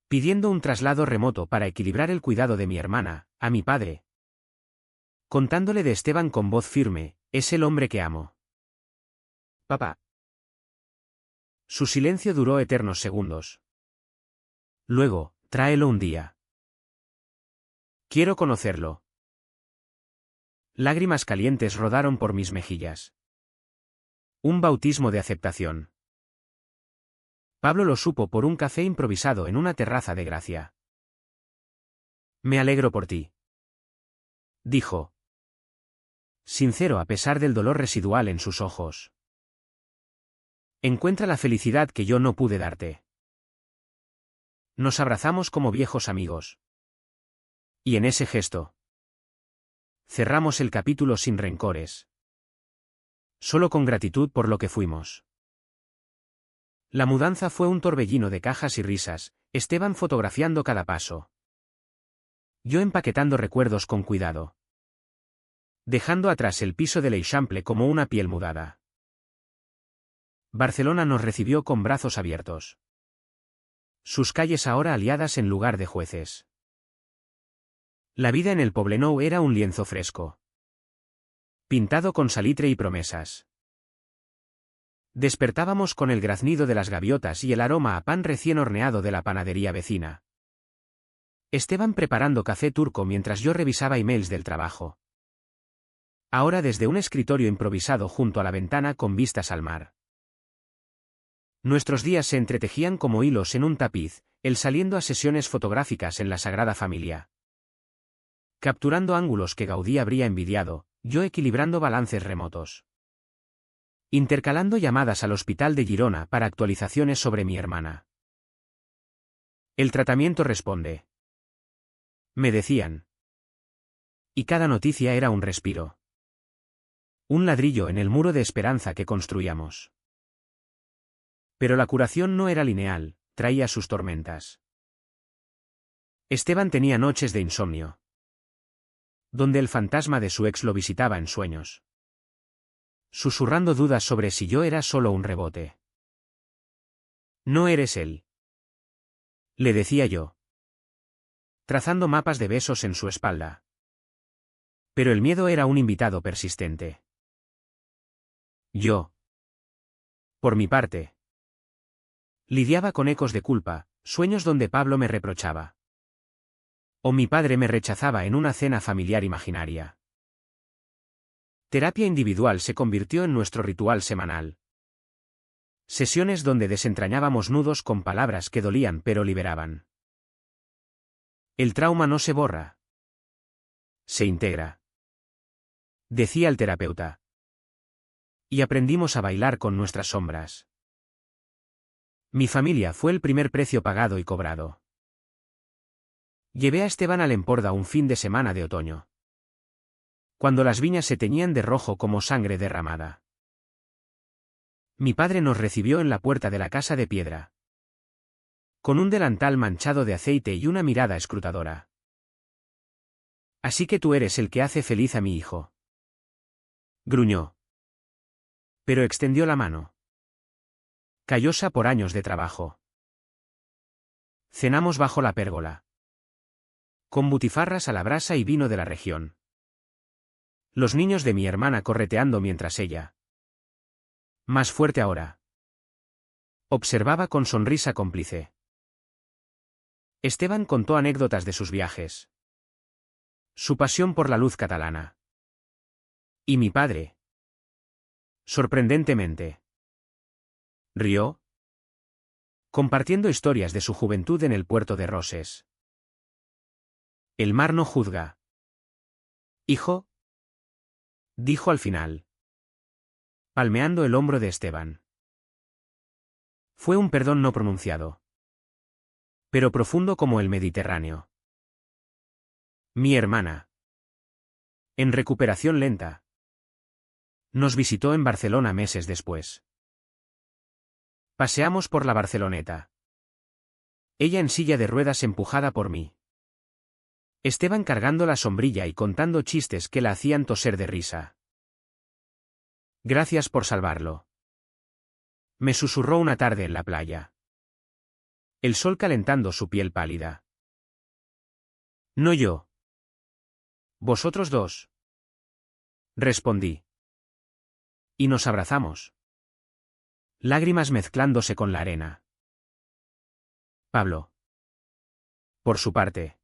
Pidiendo un traslado remoto para equilibrar el cuidado de mi hermana, a mi padre. Contándole de Esteban con voz firme, es el hombre que amo. Papá. Su silencio duró eternos segundos. Luego, tráelo un día. Quiero conocerlo. Lágrimas calientes rodaron por mis mejillas. Un bautismo de aceptación. Pablo lo supo por un café improvisado en una terraza de Gracia. Me alegro por ti. Dijo. Sincero a pesar del dolor residual en sus ojos. Encuentra la felicidad que yo no pude darte. Nos abrazamos como viejos amigos. Y en ese gesto. Cerramos el capítulo sin rencores. Solo con gratitud por lo que fuimos. La mudanza fue un torbellino de cajas y risas, Esteban fotografiando cada paso. Yo empaquetando recuerdos con cuidado. Dejando atrás el piso de l'Eixample como una piel mudada. Barcelona nos recibió con brazos abiertos. Sus calles ahora aliadas en lugar de jueces. La vida en el Poblenou era un lienzo fresco. Pintado con salitre y promesas. Despertábamos con el graznido de las gaviotas y el aroma a pan recién horneado de la panadería vecina. Esteban preparando café turco mientras yo revisaba emails del trabajo. Ahora desde un escritorio improvisado junto a la ventana con vistas al mar. Nuestros días se entretejían como hilos en un tapiz, él saliendo a sesiones fotográficas en la Sagrada Familia. Capturando ángulos que Gaudí habría envidiado, yo equilibrando balances remotos. Intercalando llamadas al hospital de Girona para actualizaciones sobre mi hermana. El tratamiento responde. Me decían. Y cada noticia era un respiro. Un ladrillo en el muro de esperanza que construíamos. Pero la curación no era lineal, traía sus tormentas. Esteban tenía noches de insomnio. Donde el fantasma de su ex lo visitaba en sueños. Susurrando dudas sobre si yo era solo un rebote. No eres él. Le decía yo. Trazando mapas de besos en su espalda. Pero el miedo era un invitado persistente. Yo. Por mi parte, lidiaba con ecos de culpa, sueños donde Pablo me reprochaba. O mi padre me rechazaba en una cena familiar imaginaria. Terapia individual se convirtió en nuestro ritual semanal. Sesiones donde desentrañábamos nudos con palabras que dolían pero liberaban. El trauma no se borra. Se integra, decía el terapeuta. Y aprendimos a bailar con nuestras sombras. Mi familia fue el primer precio pagado y cobrado. Llevé a Esteban al Emporda un fin de semana de otoño, cuando las viñas se teñían de rojo como sangre derramada. Mi padre nos recibió en la puerta de la casa de piedra, con un delantal manchado de aceite y una mirada escrutadora. Así que tú eres el que hace feliz a mi hijo. Gruñó. Pero extendió la mano, callosa por años de trabajo. Cenamos bajo la pérgola, con butifarras a la brasa y vino de la región. Los niños de mi hermana correteando mientras ella, más fuerte ahora, observaba con sonrisa cómplice. Esteban contó anécdotas de sus viajes, su pasión por la luz catalana. Y mi padre, sorprendentemente, rió, compartiendo historias de su juventud en el puerto de Roses. El mar no juzga. Hijo, dijo al final, palmeando el hombro de Esteban. Fue un perdón no pronunciado, pero profundo como el Mediterráneo. Mi hermana, en recuperación lenta, nos visitó en Barcelona meses después. Paseamos por la Barceloneta. Ella en silla de ruedas empujada por mí. Esteban cargando la sombrilla y contando chistes que la hacían toser de risa. Gracias por salvarlo, me susurró una tarde en la playa, el sol calentando su piel pálida. No yo. Vosotros dos, respondí. Y nos abrazamos, lágrimas mezclándose con la arena. Pablo, por su parte,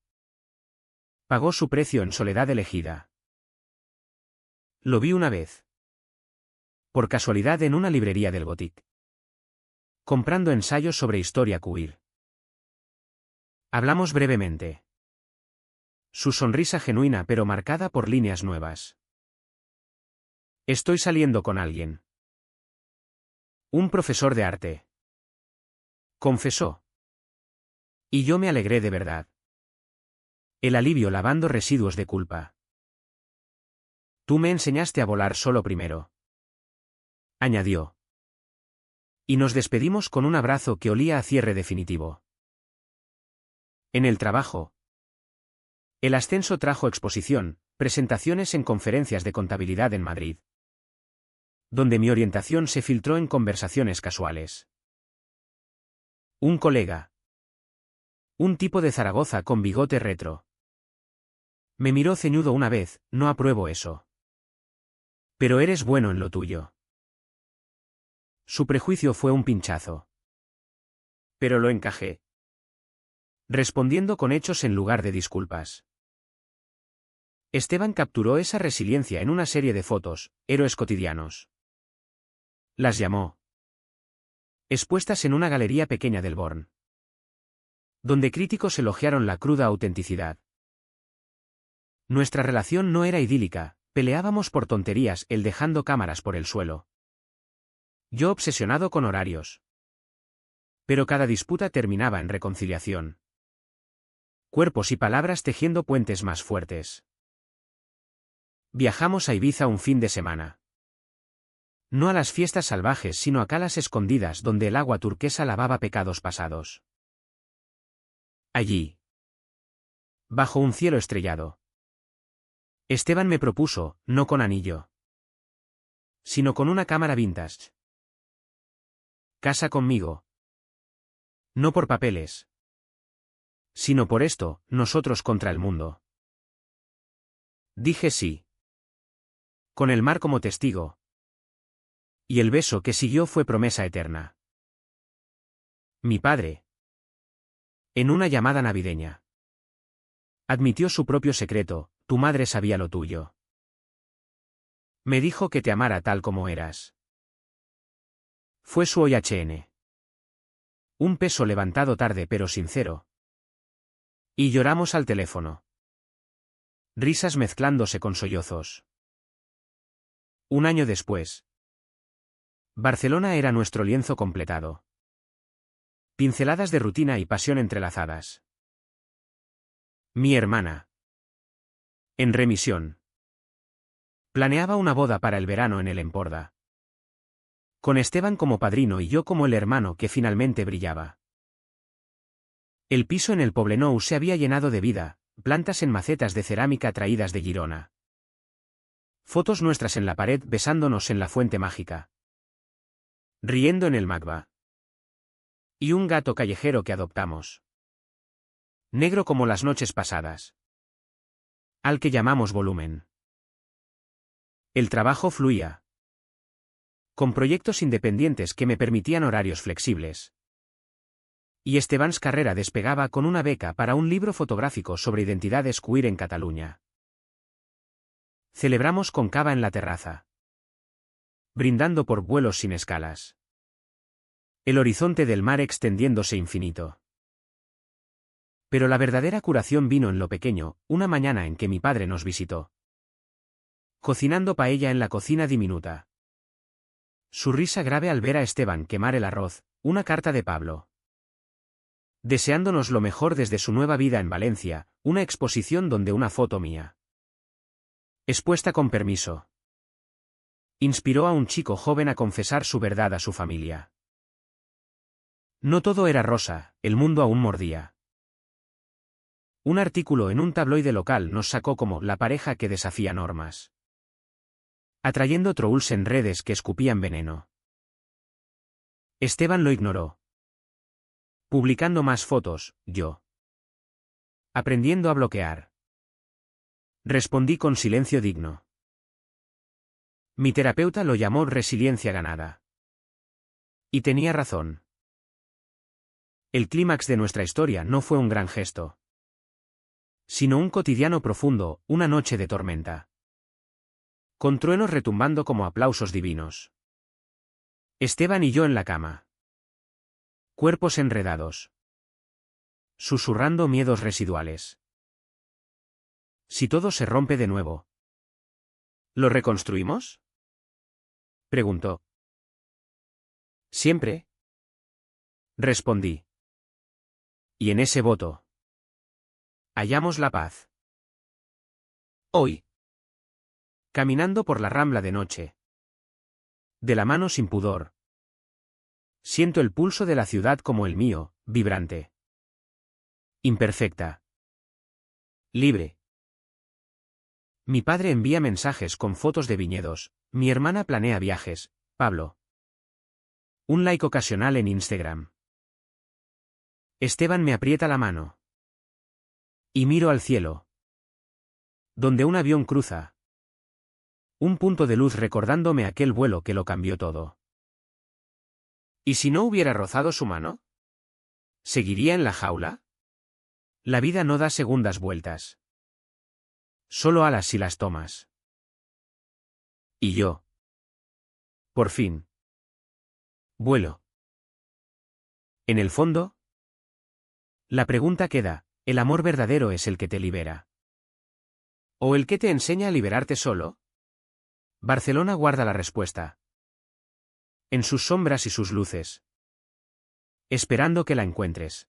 pagó su precio en soledad elegida. Lo vi una vez, por casualidad en una librería del Gothic, comprando ensayos sobre historia queer. Hablamos brevemente. Su sonrisa genuina pero marcada por líneas nuevas. Estoy saliendo con alguien. Un profesor de arte, confesó. Y yo me alegré de verdad. El alivio lavando residuos de culpa. Tú me enseñaste a volar solo primero, añadió. Y nos despedimos con un abrazo que olía a cierre definitivo. En el trabajo, el ascenso trajo exposición, presentaciones en conferencias de contabilidad en Madrid, donde mi orientación se filtró en conversaciones casuales. Un colega, un tipo de Zaragoza con bigote retro, me miró ceñudo una vez, no apruebo eso. Pero eres bueno en lo tuyo. Su prejuicio fue un pinchazo. Pero lo encajé, respondiendo con hechos en lugar de disculpas. Esteban capturó esa resiliencia en una serie de fotos, héroes cotidianos. Las llamó. Expuestas en una galería pequeña del Born, donde críticos elogiaron la cruda autenticidad. Nuestra relación no era idílica, peleábamos por tonterías, él dejando cámaras por el suelo, yo obsesionado con horarios. Pero cada disputa terminaba en reconciliación. Cuerpos y palabras tejiendo puentes más fuertes. Viajamos a Ibiza un fin de semana. No a las fiestas salvajes sino a calas escondidas donde el agua turquesa lavaba pecados pasados. Allí, bajo un cielo estrellado, Esteban me propuso, no con anillo, sino con una cámara vintage. Casa conmigo. No por papeles, sino por esto, nosotros contra el mundo. Dije sí. Con el mar como testigo. Y el beso que siguió fue promesa eterna. Mi padre. En una llamada navideña. Admitió su propio secreto, tu madre sabía lo tuyo. Me dijo que te amara tal como eras. Fue su OHN. Un peso levantado tarde pero sincero. Y lloramos al teléfono. Risas mezclándose con sollozos. Un año después. Barcelona era nuestro lienzo completado. Pinceladas de rutina y pasión entrelazadas. Mi hermana. En remisión. Planeaba una boda para el verano en el Emporda. Con Esteban como padrino y yo como el hermano que finalmente brillaba. El piso en el Poblenou se había llenado de vida, plantas en macetas de cerámica traídas de Girona. Fotos nuestras en la pared besándonos en la fuente mágica. Riendo en el Magba. Y un gato callejero que adoptamos. Negro como las noches pasadas. Al que llamamos volumen. El trabajo fluía. Con proyectos independientes que me permitían horarios flexibles. Y Esteban's carrera despegaba con una beca para un libro fotográfico sobre identidades queer en Cataluña. Celebramos con cava en la terraza. Brindando por vuelos sin escalas. El horizonte del mar extendiéndose infinito. Pero la verdadera curación vino en lo pequeño, una mañana en que mi padre nos visitó. Cocinando paella en la cocina diminuta. Su risa grave al ver a Esteban quemar el arroz, una carta de Pablo. Deseándonos lo mejor desde su nueva vida en Valencia, una exposición donde una foto mía. Expuesta con permiso. Inspiró a un chico joven a confesar su verdad a su familia. No todo era rosa, el mundo aún mordía. Un artículo en un tabloide local nos sacó como la pareja que desafía normas. Atrayendo trolls en redes que escupían veneno. Esteban lo ignoró. Publicando más fotos, yo. Aprendiendo a bloquear. Respondí con silencio digno. Mi terapeuta lo llamó resiliencia ganada. Y tenía razón. El clímax de nuestra historia no fue un gran gesto. Sino un cotidiano profundo, una noche de tormenta. Con truenos retumbando como aplausos divinos. Esteban y yo en la cama. Cuerpos enredados. Susurrando miedos residuales. Si todo se rompe de nuevo. ¿Lo reconstruimos? Preguntó. Siempre. Respondí. Y en ese voto. Hallamos la paz. Hoy. Caminando por la Rambla de noche. De la mano sin pudor. Siento el pulso de la ciudad como el mío, vibrante. Imperfecta. Libre. Mi padre envía mensajes con fotos de viñedos, mi hermana planea viajes, Pablo. Un like ocasional en Instagram. Esteban me aprieta la mano. Y miro al cielo. Donde un avión cruza. Un punto de luz recordándome aquel vuelo que lo cambió todo. ¿Y si no hubiera rozado su mano? ¿Seguiría en la jaula? La vida no da segundas vueltas. Solo alas si las tomas. Y yo. Por fin. Vuelo. En el fondo. La pregunta queda, ¿el amor verdadero es el que te libera? ¿O el que te enseña a liberarte solo? Barcelona guarda la respuesta. En sus sombras y sus luces. Esperando que la encuentres.